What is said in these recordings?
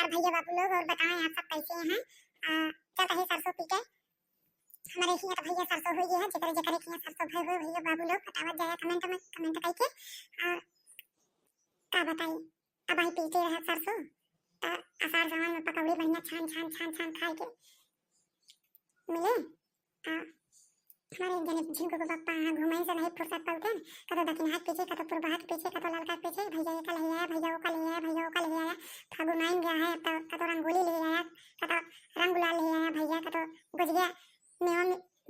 नमस्कार भैया बाबू लोग, और बताएं आप सब कैसे हैं। चल रही सरसों पीटे हमारे यहाँ तो भैया सरसों हुई है, जितने जकरे की सरसों भर हुए भैया बाबू लोग बतावत जाए कमेंट में कमेंट करके। और का बताई अब आई पीटे रहा सरसों तो आषाढ़ सावन में पकौड़ी बढ़िया छान छान छान छान खाए के मिले। हमारे जने झिनको को पप्पा घुमाई से नहीं फुर्सत पाते, कतो दक्षिण हाथ पीछे, कतो पूर्व हाथ पीछे, कतो लाल हाथ पीछे। भैया ये कल है, भैया वो कल है, भैया वो कल है। फागुन आइन गया है, तो कतो रंगोली ले आया, कतो रंग गुलाल ले आया भैया, कतो गुजिया मेवा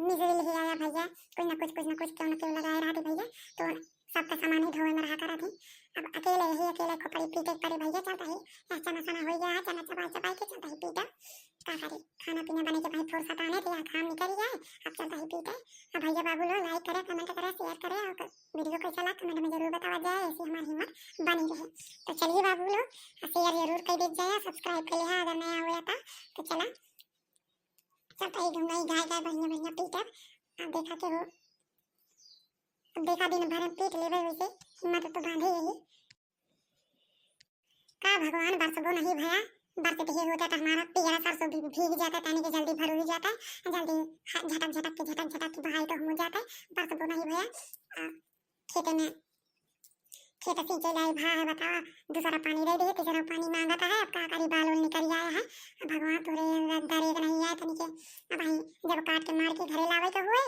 मिजरी ले आया भैया। कुछ ना कुछ क्यों न क्यों लगाए रहा थी भैया। तो सबका सामान ही धोए में रहा करा थी। अब अकेले को पड़ी पीटे पड़े भैया। चलता है चना सना हो गया है, चना चबाई चबाई के चलता है पीटा। का करे खाना पीना बने के भाई फुर्सत आने थे, काम निकल जाए। अब चलता है पीटे। अब भैया बाबू लोग लाइक करे, कमेंट करे, शेयर करे, और वीडियो कैसा लगा कमेंट में जरूर बतावा जाए, ऐसी हमारी हिम्मत बनी रहे। तो चलिए बाबू लोग शेयर जरूर कर दीजिए जाए, सब्सक्राइब कर लिया अगर नया हुआ था तो। चला चलता ही घूमना गाय गाय बढ़िया बढ़िया पीटा। अब देखा के हो, अब देखा दिन भर पीट लेवे, वैसे हिम्मत तो बांधे यही का भगवान बरसबो नहीं भया। बरसते ही होता तो हमारा पियरा सरसों भी भीग जाता, तानी के जल्दी भर हो जाता है, जल्दी झटक झटक के बहाई तो हो जाता है। बरसबो नहीं भया। खेत में खेत सिंचे लाई भा है, बता दूसरा पानी दे दे, तीसरा पानी मांगता है। अब का करी बाल वाल निकल आया है। भगवान तोरे दरेक नहीं आया तनी के। अब आई जब काट के मार के घरे लावे के हुए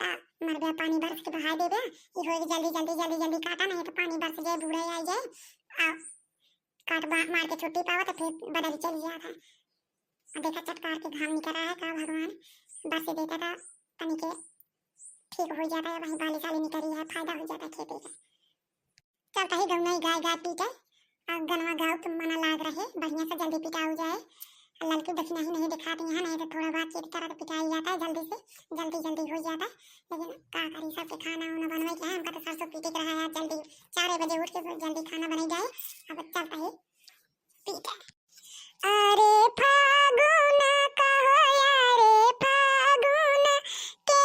मर गया, पानी बरस के बहाई दे दे। ये हो जल्दी काटा, नहीं तो पानी बरस जाए, बूढ़े आ जाए। काट मार के छुट्टी पावा तो फिर बदल चल जाता है। और देखा चटकार के घाम निकल रहा है, का भगवान बरस देता था तनी के ठीक हो जाता है। वहीं बाली साली निकली है, फायदा हो जाता है खेती का। चलता ही गौ नहीं गाय गाय पीटे और गनवा गाँव तुम मना लाग रहे बढ़िया से जल्दी पिटा हो जाए। लड़की दक्षिणा ही नहीं दिखाती है, नहीं तो थोड़ा बातचीत करा तो पिटाई जाता है जल्दी से, जल्दी हो जाता है। लेकिन का करी सबके खाना वाना बनवाई के है, हमका तो सरसों पीटे रहा है। जल्दी 4 बजे उठ के जल्दी खाना बन जाए। अब चलता है पीटे। अरे फागुन कहो यारे फागुन के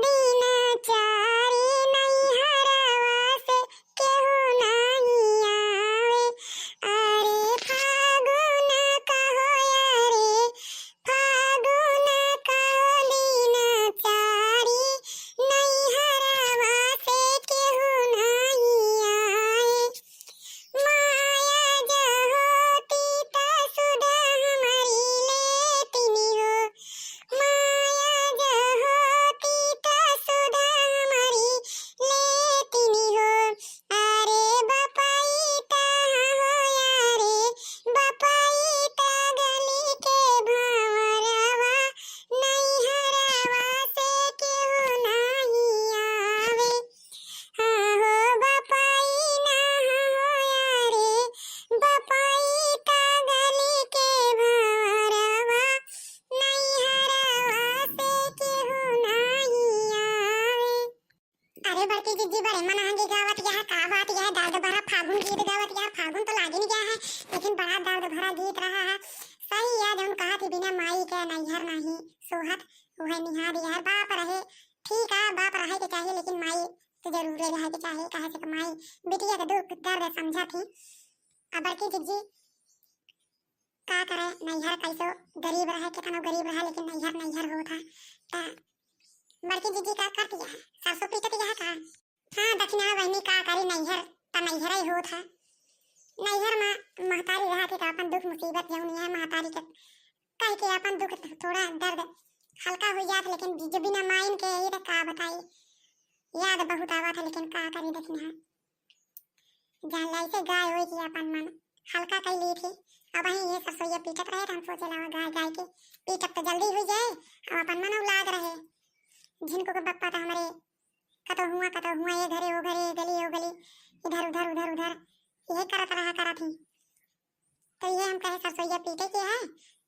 दिन चारी नहीं हरवा से केहू नहीं आवे। अरे फागुन कहो यारे फागुन कहो दिन चारी नहीं हरवा से केहू नहीं आए। माया जहोती ता सुधा हमारी लेतिनी हो, माया जहोती ता सुधा हमारी लेतिनी हो। अरे बपाई ता हो यारे बपाई ता गली के भावरवा नहीं हरवा से केहू नहीं आवे। हाँ हो बपाई ना हो यारे बपाई ता गली के भावरवा नहीं हरवा से केहू नहीं आवे। अरे बड़की जिज्जी बड़े मनांगे गावत यह का बात यह दर्द भरा फागुन गीत गावत यार। फागुन तो लाग नहीं गया है, लेकिन बड़ा दर्द भरा गीत रहा है। सही है जौन कहा थी बिना माई के नैहर नहीं सोहत वह निहार यार। बाप रहे ठीक है, बाप रहे के चाहिए, लेकिन माई तो जरूर रहे के चाहिए। कहे से माई बिटिया के दुख दर्द समझा थी। अब बड़की जिज्जी का करे, नैहर कैसो गरीब रहे, कितना गरीब रहा लेकिन नैहर हो था। बड़की जिज्जी का करती है सरसों पीटती है का। हाँ दक्षिणा बहनी का करी, नैहर ता नैहर ही हो था। नैहर में महतारी रहा थी तो अपन दुख मुसीबत जौन है महतारी के कह के अपन दुख थोड़ा दर्द हल्का हो जाता। लेकिन जो बिना माइन के ये तो का बताई, याद बहुत आवा था, लेकिन का करी दक्षिणा जान लाई से गाय हुई कि अपन मन हल्का कर ली थी। अब वहीं ये सरसों पीटत रहे, हम सोचे लगा गाय गाय के पीटत तो जल्दी हो जाए और अपन मन लाग रहे। झिनको के बप्पा तो हमारे कतो हुआ ये घरे वो घरे, गली वो गली, इधर उधर ये करत रहा थी। तो ये हम कहे सरसों पीटे के है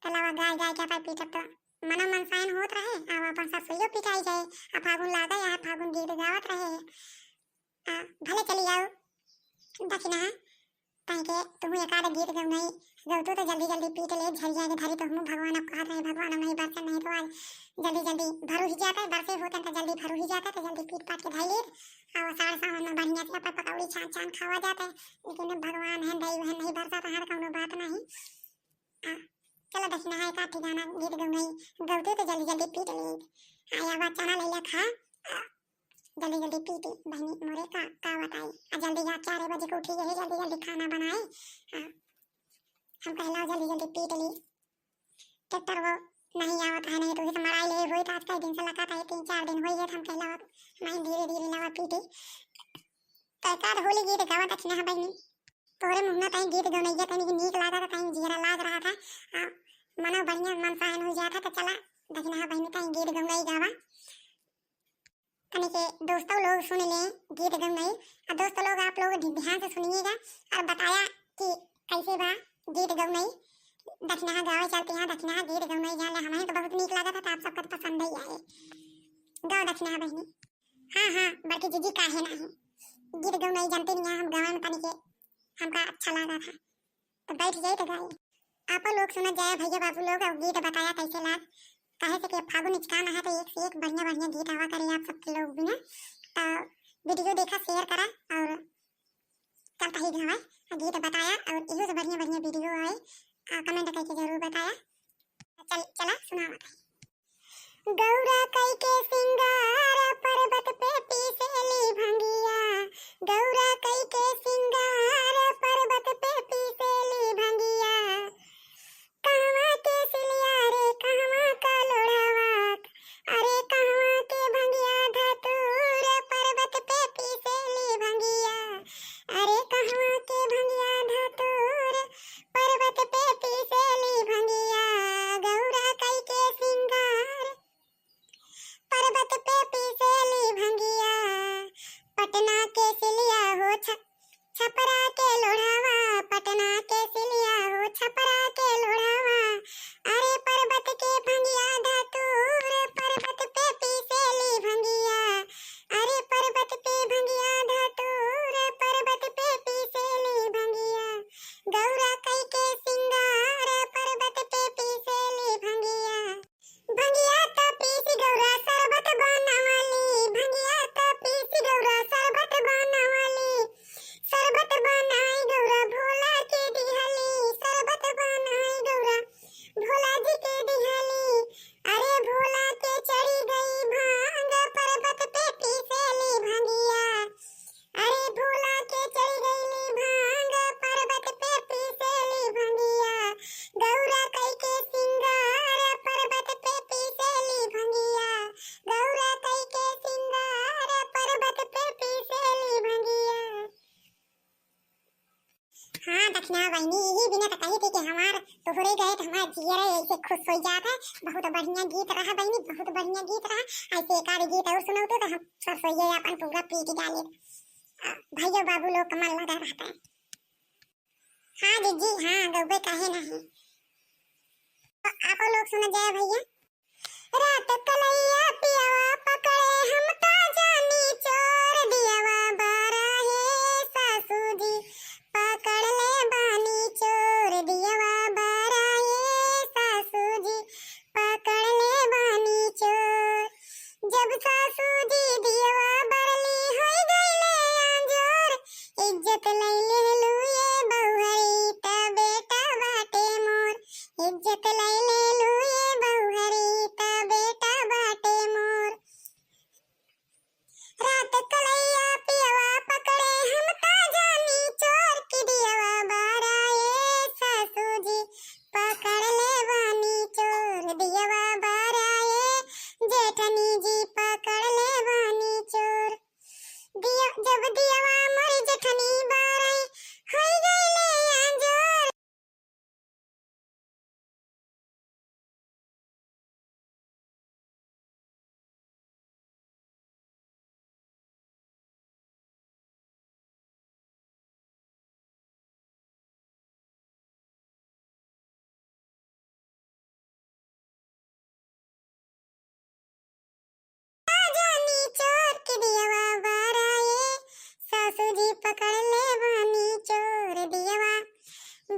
तो लवा गाय गाय के पीटत तो मनो मन साइन होत रहे। अब अपन सरसों पिटाई जाए। अब फागुन लागा यहाँ फागुन गीत गावत रहे। भले चली जाओ दक्षिणा कहीं के तुम एकाध गीत गौ नहीं गौतो तो जल्दी पीट ले झरिया के धरी तो हम भगवान अब कहते हैं भगवान नहीं बरसे, नहीं तो आज जल्दी भरू ही जाता है। बरसे होते तो जल्दी भरू ही जाता है, तो जल्दी पीट पाट के धाई ले और साढ़े सावन में बढ़िया से अपन पकौड़ी छान छान खावा जाता है। लेकिन भगवान है दैव है नहीं बरसा तो हर कौनो बात नहीं। आ, चलो दक्षिणा है का ठिकाना गीत गौनई गौते तो जल्दी जल्दी पीट ली आया बात चना लैया खा जल्दी जल्दी पीटी बहनी मोरे का बताई जल्दी जा 4 बजे को उठी है जल्दी जल्दी खाना बनाए हम कहला जल्दी जल्दी पीट ली ट्रैक्टर वो नहीं आवत है नहीं तो इसे मराई ले होई आज कई दिन से लगा था 3-4 दिन होई है हम कहला नहीं धीरे धीरे लगा पीटी तैकार होली गीत गावा दक्षिणा बहनी तोरे मुन्ना ताई गीत गौनैया तनी नीक लागा था ताई जीरा लाग रहा था मनो बढ़िया मन सहन हो जाता तो चला दक्षिणा बहनी ताई गीत गौनई गावा तनी के दोस्तों लोग सुन ले गीत गौनई और दोस्तों लोग आप लोग ध्यान से सुनिएगा और बताया कि कैसे बा गीत गौनई दक्षिणा गावे चलते हैं दक्षिणा गीत गौनई जान ले हमें तो बहुत नीक लगा था आप सबको पसंद ही आए गाओ दक्षिणा बहनी हाँ बड़की जीजी काहे ना है गीत गौनई जानते नहीं हम गावे में तनी के हमका अच्छा लगा था तो बैठ जाए तो गाए आप लोग सुना जाए भैया बाबू लोग गीत बताया कैसे लाग कहे से कि फागुन इचकान है तो एक से एक बढ़िया बढ़िया गीत आवा करे आप सबके लोग भी ना तो वीडियो देखा शेयर करा और चलता ही गावा गीत बताया और इहो से बढ़िया बढ़िया वीडियो आए कमेंट करके जरूर बताया चला सुना गौरा कई के सिंगार पर्वत पे पीसेली भंगिया गौरा कई के सिंगार पर्वत पे पीसेली भंगिया कहवा के सिलिया रे कहवा का लोढ़ावात अरे कहवा के भंगिया धतूर पर्वत पे पीसेली भंगिया अरे कहवा के भंगिया धतूर पर्वत पे पीसेली भंगिया गौरा कई के सिंगार पर्वत पे पीसेली भंगिया पटना के सिलिया हो छपरा के लोढ़ावा पटना के सिलिया हो छपरा के लोढ़ावा अरे पर्वत के भंगिया धतूर पर्वत पे पीसेली भंगिया अरे पर्वत पे भंगिया धतूर पर्वत पे पीसेली भंगिया गौरा कई के सिंगार पर्वत पे पीसेली भंगिया भंगिया तो पीसी गौरा शरबत बनावली भंगिया तो पीसी गौरा शरबत बनावली शरबत बनाई गौरा भोला के दिहली शरबत बनाई गौरा भोला जी के दिहली अरे भोला के चढ़ी गई भांग पर्वत पे पीसेली भंगिया अरे भोला के चढ़ी गई भांग पर्वत पे पीसेली भंगिया गौरा कई के सिंगार पर्वत पे पीसेली भंगिया गौरा कई के सिंगार पर्वत पे पीसेली भंगिया हाँ दक्षिणा बहनी यही बिना तो कही थी कि हमार तोहरे गए तो हमारा जिया ऐसे खुश हो जाता है बहुत बढ़िया गीत रहा बहनी बहुत बढ़िया गीत रहा ऐसे एक आध गीत और सुनो तो हम सब सोइए अपन पूरा पीट डाले भाइयों बाबू लोग का मन लगा रहता है हाँ जीजी हाँ गौबे काहे नहीं आप लोग सुन जाए भैया रात कलैया पियावा पकड़े हम तो जानी चोर दियावा बारा है सासू जी पकड़ ले बानी चोर दियावा बारा है सासू जी पकड़ ले बानी चोर जब सासू जी दियावा बरली होई गईले अंजोर इज्जत लैले लुए बहुहरी त बेटा बाटे मोर इज्जत लैले लुए बहुहरी त बेटा बाटे मोर रात कलैया पियवा पकड़े हम ता जानी चोर की दियवा बारा ए सासू जी पकड़ ले बानी चोर दियवा बारा ए जेठनी जी पकड़ ले बानी चोर दिया जब दियवा मरी जेठनी बारा होई गईले अंजोर जानी चोर की दियवा बारा ए सासू जी पकड़ ले बानी चोर दियवा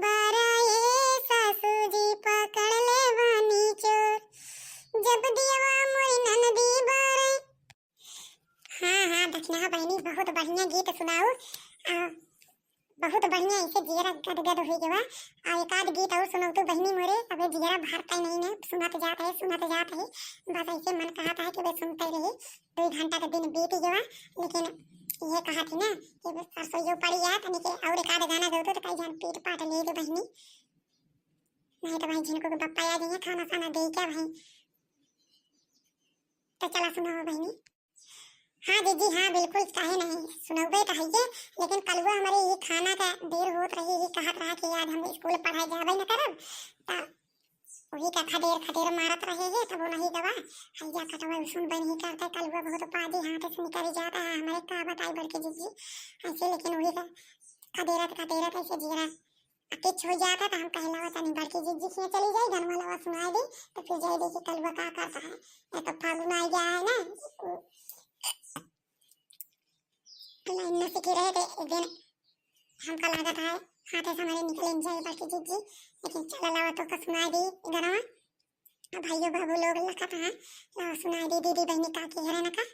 बारा ए सासू जी पकड़ ले बानी चोर जब दियवा मोरी ननदी बारा हाँ दक्षिणा बहनी बहुत बढ़िया गीत सुनाओ बहुत बढ़िया ऐसे जिगरा गदगद हो गया। और एक आध गीत और सुनो तो बहनी मोरे, अब जिगरा भरता ही नहीं है, सुनत जात है सुनत जात है। बस ऐसे मन कहता है कि वे सुनते रहे। 2 घंटा का दिन बीत गया, लेकिन ये कहा थी ना कि बस सरसों जो पड़ी है तनी के और एक आध गाना गाओ तो कई जान पीट पाट ले दो बहनी, नहीं तो भाई जिनको बप्पा आ जाएंगे खाना खाना दे क्या भाई। तो चला सुनाओ बहनी। हाँ दीदी हाँ बिल्कुल, काहे नहीं सुनोगे कहिए। लेकिन कलुआ हमारे ये खाना का देर होत रही, ये कहत रहा कि आज हम स्कूल पढ़ाई जाबे न करब, ता वही का खदेर खदेर मारत रहे है, तब वो नहीं गवा हैया कटवा सुन बन ही करता। कलुआ बहुत पाजी हाथ से निकल जाता है हमारे, का बताई बड़के जीजी ऐसे। लेकिन वही का खदेरत खदेरत ऐसे जीरा किच हो जाता, तो हम कहला तनी बड़के जीजी के चली जाए धन वाला सुनाई दे, तो फिर जाए देखिए कलुआ का करता है। ये तो फागुन आ गया है ना, लाइन में सीखे रहे थे एक दिन, हमका लागत है हाथे से हमारे निकले जाए बड़की जीजी। लेकिन चला लावा तो का सुनाई दी गरवा, भाइयों बाबू लोग लखत है लावा सुनाई दी दीदी बहनी का की हरे नका।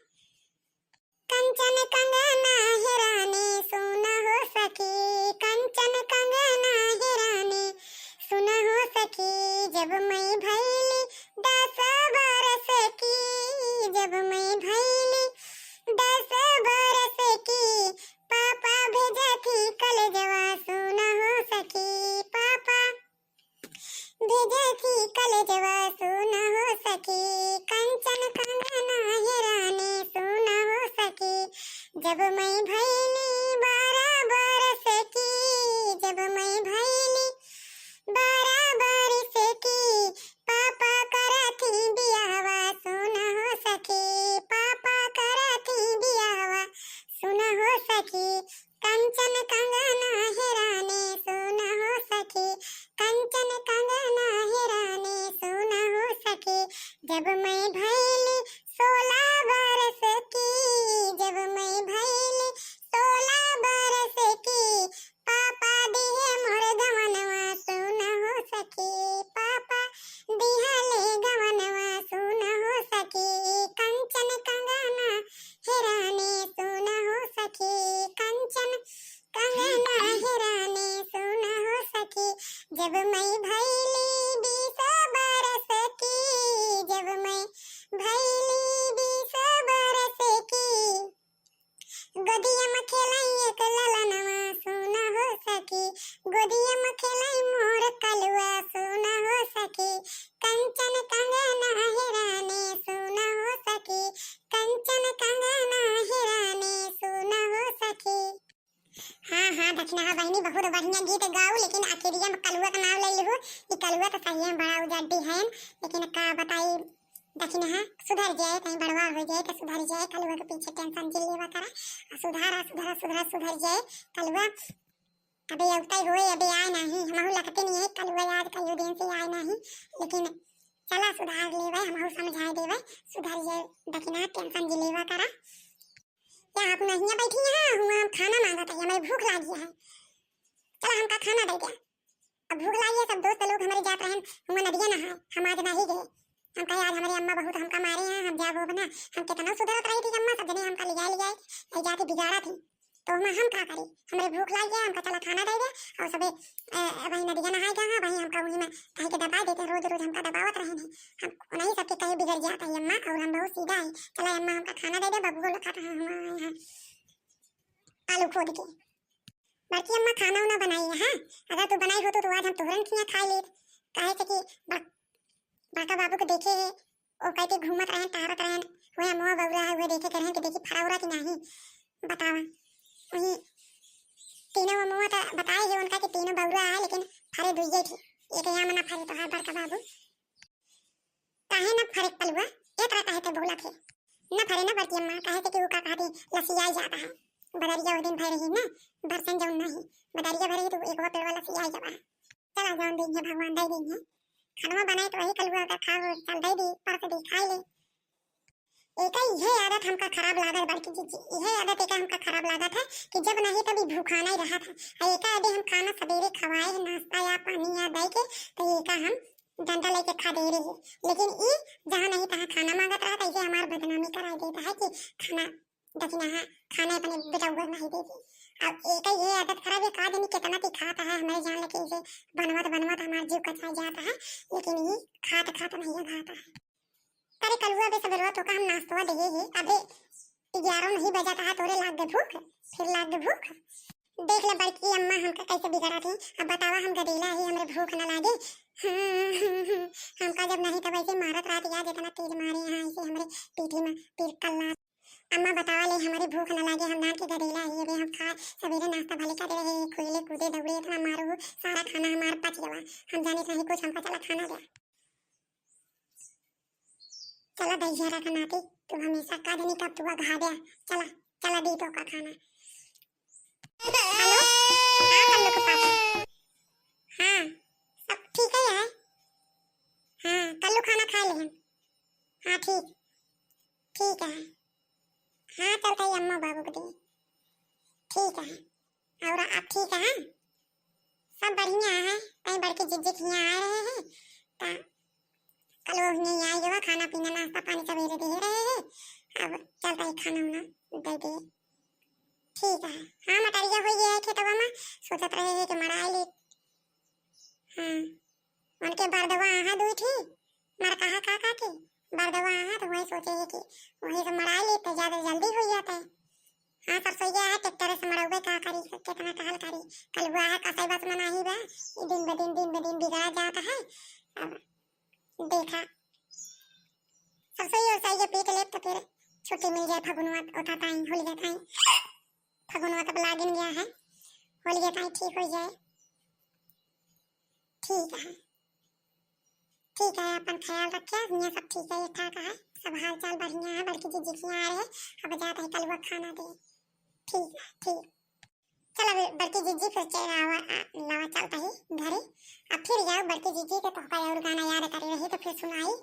कंचन कंगना हिराने सोना हो सके, कंचन कंगना हिराने सुना हो सके, जब मैं भैली 10 बरस की, जब मैं भैली 10 बरस की, पापा भेजा थी कल जवा सोना हो सके, पापा भेजा थी कल जवा सोना हो सके, कंचन कंगना हिराने सोना हो सके, जब मैं भैली 12 बरस की, जब मैं भैली 12 बरस की, पापा करा थी बियाहवा सोना हो सके, पापा करा थी बियाहवा सोना हो सके, कंचन कंगना हिराने सोना हो सके, कंचन कंगना हिराने सोना हो सके, जब मैं भैली 16 बरस की, जब मैं भैली 16 बरस की, पापा दिए मोर गवनवा सोना हो सके, पापा दिहले गवनवा सोना हो सके, कंचन कंगना हिराने सोना हो सके, कंचन कंगना हिराने सोना हो सके, जब मैं भैली 20 बरस की, जब मैं भैली 20 बरस की, गोदिया में खेलाई एक ललनवा सोना हो सके, गोदिया में खेलाई मोर कलुआ सोना हो सके, कंचन कंगना हिराने सोना हो सके, कंचन कंगना हिराने सोना हो सके। हाँ हाँ दक्षिणा बहनी बहुत बढ़िया गीत गाओ, लेकिन आखिरिया में कलुआ का नाम ले लो। ये कलुआ तो सही है बड़ा उजाडी है, लेकिन का बताई दक्षिणा सुधर जाए, कहीं बड़वा हो जाए तो सुधर जाए, कलुआ के पीछे टेंशन जिल लेवा करा, सुधारा सुधरा सुधरा सुधर जाए कलुआ। अभी अवता ही होए अभी आए नहीं, हमहु लगते नहीं है कलुआ आज कई दिन से आए नहीं, लेकिन चला सुधार लेवे हमहु समझाए देवे सुधर जाए दक्षिणा टेंशन जिल लेवा करा। क्या आप नहीं बैठी हैं, हुआ हम खाना मांगत है, हमें भूख लगी है, चला हमका खाना दे दिया। अब भूख लगी है, सब दोस्त लोग हमारे जात रहे हुआ नदिया नहाए, हम आज नहीं गए, हम कहे आज हमारी अम्मा बहुत हमका मारे हैं, हम जाबो बना, हम कितना सुधरत रही थी अम्मा, सब जने हमका ले जाए जाके बिगाड़ा थी, तो हम का करी, हमारे भूख लगी है, हमका चला खाना दे दे, और सबे वही नदिया नहाए गए वही हमका वही में कहीं के दबा देते, रोज रोज हमका दबावत रहे हैं, हम नहीं सबके कहीं बिगड़ जाता है अम्मा, और हम बहुत सीधा है, चला अम्मा हमका खाना दे दे, बबू लोग खाता है हमारे यहाँ आलू खोद के। बाकी अम्मा खाना उना बनाई है, हाँ अगर तू बनाई हो तो आज हम तोहरन खिया खा ले, कहे से कि बड़का बाबू को देखे है ओ कहते घूमत रहे टहरत रहे, हुए मोह बउरा है हुए देखे करें कि देखी फड़ा उड़ा कि नहीं बतावा, वही तीनों मोह तो बताए है उनका कि तीनों बउरा है, लेकिन फरे दुइये थी, एक यहाँ में ना फरे तो है बड़का बाबू, काहे ना फरे पलुआ एक तरह कहे तो बोला थे ना फरे ना बड़की अम्मा, कहे थे कि वो का कहती लसियाई जाता है, बदरिया वो दिन भर रही ना बरसन जाऊन नहीं, बदरिया भर रही तो एक वो पेड़ वाला सियाई जावा, चला जाऊन देंगे भगवान दे देंगे, खाना बनाए तो वही कलुआ का खाओ चल दे दी परस दी खाई ले। एक यह आदत हमका खराब लागत बड़की जीजी, यह आदत एक हमका खराब लागत है कि जब नहीं तभी भूखाना ही रहा था, एक आदि हम खाना सवेरे खवाए नाश्ता या पानी या दे के, तो एक हम डंडा लेके खा दे रही है, लेकिन ये जहाँ नहीं तहाँ खाना मांगत रहा, तो ये हमारा बदनामी कराई देता है कि खाना दक्षिणा खाने अपने बेटा नहीं देती, अब एक ये आदत खराब है, का दिन कितना ती खाता है हमारे जान लेके इसे बनवत बनवत हमारा जीव कचा जाता है, लेकिन ये खाता नहीं है खाता है। अरे कलुआ बे सबरवा तो का हम नाश्ता दे ही अबे 11 नहीं बजा था तोरे लाग गए भूख, फिर लाग गए भूख। देख ले बड़की अम्मा हमका कैसे बिगड़ा थी, अब बतावा हम गदेला ही हमरे भूख न लागे। हमका जब नहीं तब ऐसे मारत रात याद इतना तेज मारे यहाँ ऐसे हमरे पीठी में पीर कल्ला। अम्मा बतावा ले हमारी भूख न लागे, हम नान के गदेला ही अबे हम खा सवेरे नाश्ता भले कर रहे खोले कूदे दौड़े इतना मारू सारा खाना हमारा पच गया, हम जाने नहीं कुछ हमका चला खाना गया। चला दैजरा का नाती तू हमेशा का दिन कब तू घा दिया, चला चला दी तो का खाना। हेलो हाँ कल्लू के पापा, हाँ सब ठीक है यार, हाँ कल्लू खाना खा ले, हाँ ठीक ठीक है, हाँ चलता ही अम्मा बाबू को दिए, ठीक है और आप ठीक है, सब बढ़िया है। कहीं बड़के जिज्जित यहाँ आ रहे हैं ता कल वो नहीं आए जो खाना पीना नाश्ता पानी सवेरे दे रहे हैं, अब चलता ही खाना उना दे दिए, ठीक है। हाँ मटरिया हो गया है खेतवा में, सोचत रहे हैं कि मराई ले, हाँ उनके बरदवा आहा दुई थी मर कहा काका के बरदवा आहा तो वही सोचे है कि वही से मराई ले तो ज्यादा जल्दी हो जाता है। हाँ सरसोईया है ट्रैक्टर से मरौबे का करी कितना कहल करी, कल हुआ है कसई बस में नहीं बा, दिन ब दिन बिगड़ा जाता है। अब देखा सरसोईया उसाईया पीट ले तो फिर छुट्टी मिल जाए, फगुनवा उठा ताई होलिया ताई, फगुनवा तब लागिन गया है, होलिया ताई ठीक हो जाए, ठीक है ठीक है। अपन ख्याल रखे, यहाँ सब ठीक है ठाक है, सब हाल चाल बढ़िया है, बल्कि जी जी आ रहे अब जाता है कल वो खाना दे, ठीक है ठीक। चल अब बड़की जीजी फिर लावा चलता ही घरे, अब फिर जाओ बड़की जीजी के तो और गाना याद कर रही तो फिर सुनाई,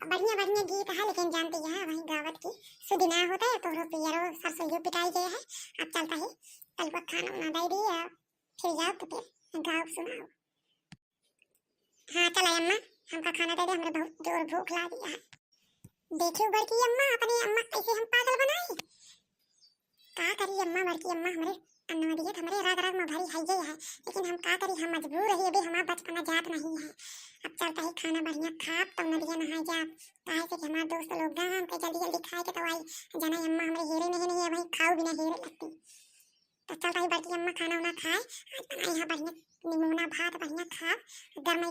बढ़िया बढ़िया गीत है लेकिन जानती है वही गावत की सुदिना होता है तो पियरो सरसोईयो पिटाई गए है। अब चलता ही कल वो खाना उना दे दी, फिर जाओ तो फिर गाओ सुनाओ। हाँ चल अम्मा हमका खाना दे दे, हमें बहुत जोर भूख लगी है। देखियो बड़की अम्मा अपनी अम्मा कैसे हम पागल बनाई, का करी अम्मा बड़की अम्मा हमारे अन्नवदियत हमारे राग राग में भरी है है, लेकिन हम का करी हम मजबूर है, अभी हमारा बचपना जात नहीं है। अब चलता है खाना बढ़िया खा तब नदिया नहाए जा, काहे से कि हमारे दोस्त लोग गांव के जल्दी जल्दी खाए के तो आई जना अम्मा हमारे हेरे नहीं है भाई खाओ बिना हेरे लगती। तो चलता है बड़की अम्मा खाना उना खाए, आज बनाई है बढ़िया निमोना भात बढ़िया खा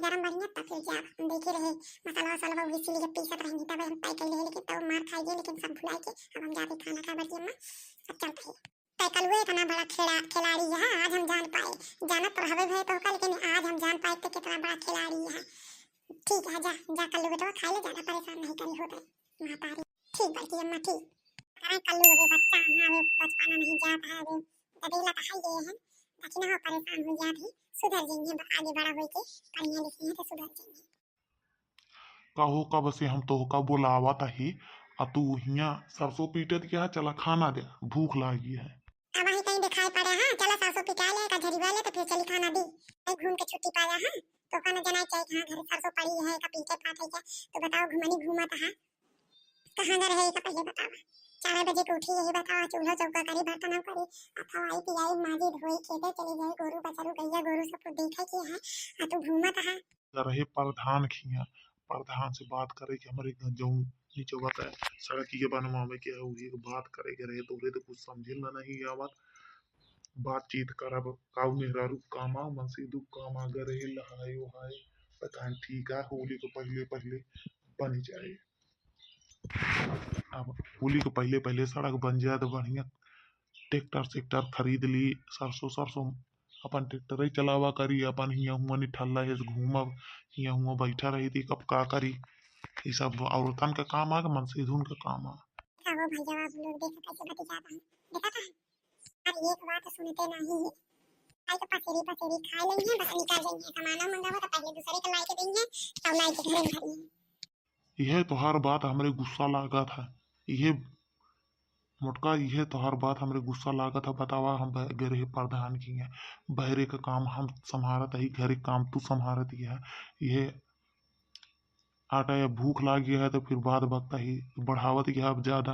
गरम बढ़िया, तब फिर जा देखे रहे मसाला वसाला वो इसीलिए पीसत रहेंगे तब हम पाई कर ले, लेकिन तब मार खाएंगे लेकिन सब भुलाए के अब हम जाते खाना खा बड़की अम्मा। अब चलता है कल वो इतना बड़ा खिलाड़ी है, आज हम जान पाए, जानत तो हवे भय तो का लेकिन आज हम जान पाए तो कितना बड़ा खिलाड़ी है। ठीक है जा कल्लू बेटा खा ले, ज्यादा परेशान नहीं करी होता महातारी, ठीक बड़की अम्मा ठीक। करें कल्लू अबे बच्चा है, अबे बचपना नहीं जाता है, अबे गदेला तो है ये है, लेकिन हो परेशान हो जात है, सुधर जाएंगे आगे बड़ा होके पढ़िया लिखी है तो सुधर जाएंगे। कहो का बसे हम तो का बोलावा ही आ तू हिया सरसों पीटत क्या, चला खाना दे भूख लागी है। अब वहीं कहीं दिखाई पड़ा है, चला सरसों पिटा ले का झरी वाले तो फिर चली खाना दी, घूम के छुट्टी पाया है तो खाना जना चाहिए हाँ घर सरसों पड़ी है का पीछे पाते क्या, तो बताओ घुमनी घूमत है कहाँ न रहे का पहले बतावा। 4 बजे को उठी यही बतावा, चूल्हा चौका करी बर्तन करी अथवा आई पियाई माजी धोई खेते चली गई, गोरू बचारू गैया गोरू सब कुछ देखे की है आ तू घूमत है। रहे प्रधान खिया प्रधान से बात करे कि हमारे जौन नीचे बात है सड़क के बनवा में क्या हुई बात करे के रहे तो कुछ समझे में नहीं आवत, बातचीत करब काऊ मेहरारू कामा मनसी दुख कामा गरे लहाय हाय पता ठीक है होली को पहले पहले बन जाए। अब होली को पहले पहले सड़क बन जाए तो बढ़िया ट्रैक्टर सेक्टर खरीद ली, सरसों सरसों अपन ट्रैक्टर ही चलावा करी, अपन हिया हुआ निठल्ला है घूमब हिया हुआ बैठा रही थी कब का करी, ये सब औरतन का काम आ मनसी धुन का काम आ। वो भाई जवाब लोग देखा कैसे बती जाता है, देखा था अरे एक बात सुनते नहीं है, आई तो पसेरी पसेरी खा लेंगे बस निकाल देंगे, सामान मंगावा तो पहले दूसरे को लाई के देंगे तब लाई के घर भरेंगे। यह तो हर बात हमरे गुस्सा लागा था, यह मोटका यह तो हर बात हमरे गुस्सा लागा था, बतावा हम गरे प्रधान की है बहरे का काम हम संभारत ही घर काम तू संभारत ही है, यह आटा या भूख लाग गया है तो फिर बाद वक्त ही बढ़ावत गया अब ज्यादा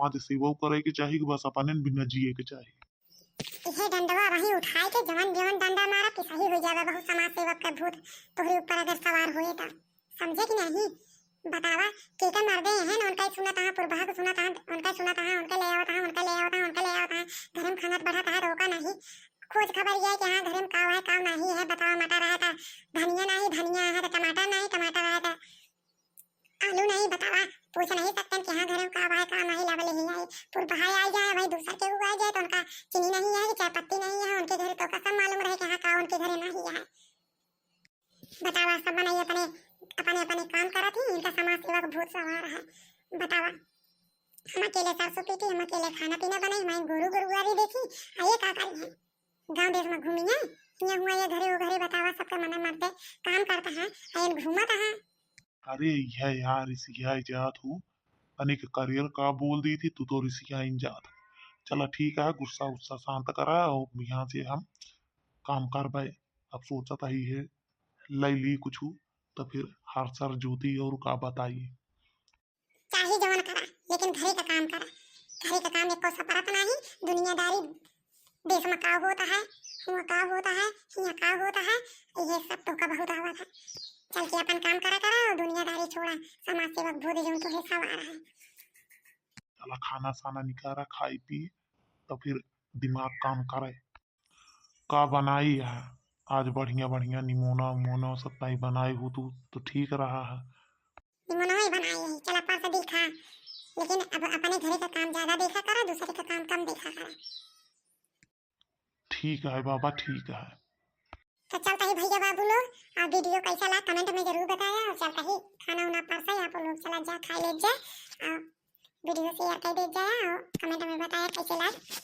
आज सेवा करे के चाहिए कि बस अपने बिना जिए के चाहिए। यह के जवन जवन डंडा मारा कि सही हो जावे बहुत समाज सेवक का भूत तोहरे ऊपर अगर सवार होए त समझे कि नहीं बतावा के मर्दे हैं उनका ही सुनत है पुरबा को सुनत है उनका सुनत है उनका ले आवत है उनका ले आवत है उनका ले आवत है घर में खाना बढ़त है रोका नहीं खोज खबर ये है कि हाँ घर में काव है काव नहीं है बतावा मटर है त धनिया नहीं धनिया है त टमाटर नहीं टमाटर है त आलू नहीं बतावा पूछ नहीं सकते कि हाँ घर में काव है काव नहीं लावले ही आई पुरबा आ जाए भाई दूसरा के उगाए जाए तो उनका चीनी नहीं है चाय पत्ती नहीं है उनके घर तो कसम मालूम रहे कि हाँ काव उनके घर नहीं है बतावा सब बनाइए अपने अपने अपने काम करा थी इनका समाज सेवक भूत सवार है बतावा हम अकेले सरसों पीटी हम अकेले खाना पीना बनाई मैं गुरु गुरुवारी देखी आइए का करी है गांव देश में घूमी है ये हुआ ये घरे वो घरे बतावा सबके मने मरते काम करता है आयन घूमता है अरे यह यार इसिया जात हूँ अनिक करियर का बोल दी थी तू तो रिसिया इन जात चला ठीक है गुस्सा गुस्सा शांत करा और यहाँ से हम काम कर पाए अब सोचा ही है लई ली कुछ तो फिर हर सर ज्योति और का बताइए चाहे जवन करा लेकिन घरे का काम करा घरे का काम एको सपरत नहीं दुनियादारी देश में का होता है हुआ का होता है यहाँ का होता है ये सब तो का बहुत आवत है चल के अपन काम करा करा और दुनियादारी छोड़ा समाज सेवक भूत जो तो है सवार है चला खाना साना निकारा खाई पी तो फिर दिमाग काम करे का बनाई है आज बढ़िया बढ़िया निमोना उमोना सब ताई बनाई हूँ तू तो ठीक रहा है निमोना ही बनाई है चल अपन से दिखा लेकिन अब अपने घरे का काम ज्यादा देखा करा दूसरे का काम कम देखा करा ठीक है बाबा ठीक है तो चलता ही भैया बाबू लोग आप वीडियो कैसा लगा कमेंट में जरूर बताया और चलता ही खाना उना परसा आप लोग चला जा खा ले जाए और वीडियो शेयर कर दे जाए और कमेंट में बताया कैसे लगा